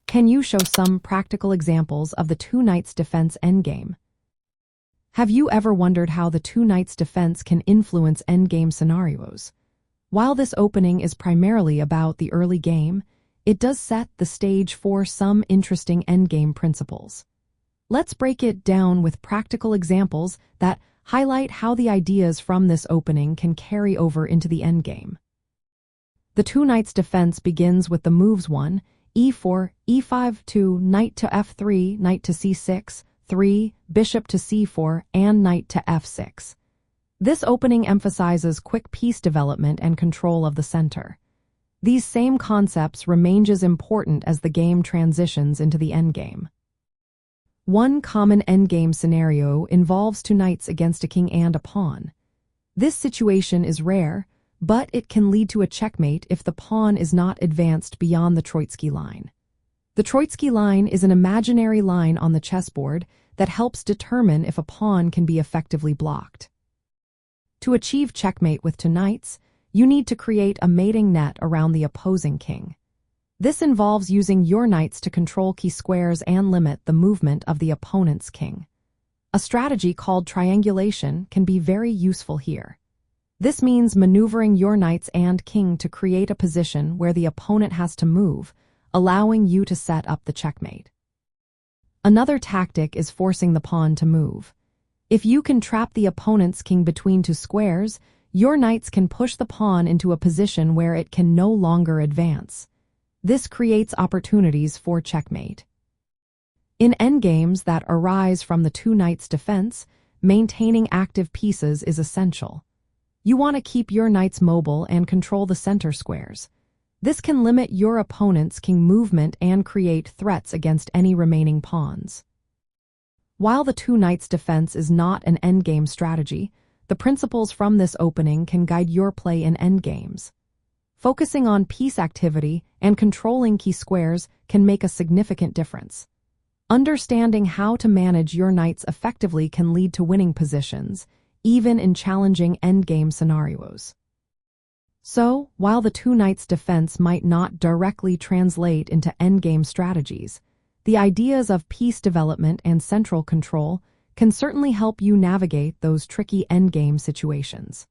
Can you show some practical examples of the two knights defense endgame? Have you ever wondered how the two knights defense can influence endgame scenarios? While this opening is primarily about the early game, it does set the stage for some interesting endgame principles. Let's break it down with practical examples that highlight how the ideas from this opening can carry over into the endgame. The two knights defense begins with the moves 1, e4, e5, 2, knight to f3, knight to c6, 3, bishop to c4, and knight to f6. This opening emphasizes quick piece development and control of the center. These same concepts remain as important as the game transitions into the endgame. One common endgame scenario involves two knights against a king and a pawn. This situation is rare, but it can lead to a checkmate if the pawn is not advanced beyond the Troitsky line. The Troitsky line is an imaginary line on the chessboard that helps determine if a pawn can be effectively blocked. To achieve checkmate with two knights, you need to create a mating net around the opposing king. This involves using your knights to control key squares and limit the movement of the opponent's king. A strategy called triangulation can be very useful here. This means maneuvering your knights and king to create a position where the opponent has to move, allowing you to set up the checkmate. Another tactic is forcing the pawn to move. If you can trap the opponent's king between two squares, your knights can push the pawn into a position where it can no longer advance. This creates opportunities for checkmate. In endgames that arise from the two knights' defense, maintaining active pieces is essential. You want to keep your knights mobile and control the center squares. This can limit your opponent's king movement and create threats against any remaining pawns. While the two knights defense is not an endgame strategy, the principles from this opening can guide your play in endgames. Focusing on piece activity and controlling key squares can make a significant difference. Understanding how to manage your knights effectively can lead to winning positions, even in challenging endgame scenarios. So, while the two knights defense might not directly translate into endgame strategies, the ideas of piece development and central control can certainly help you navigate those tricky endgame situations.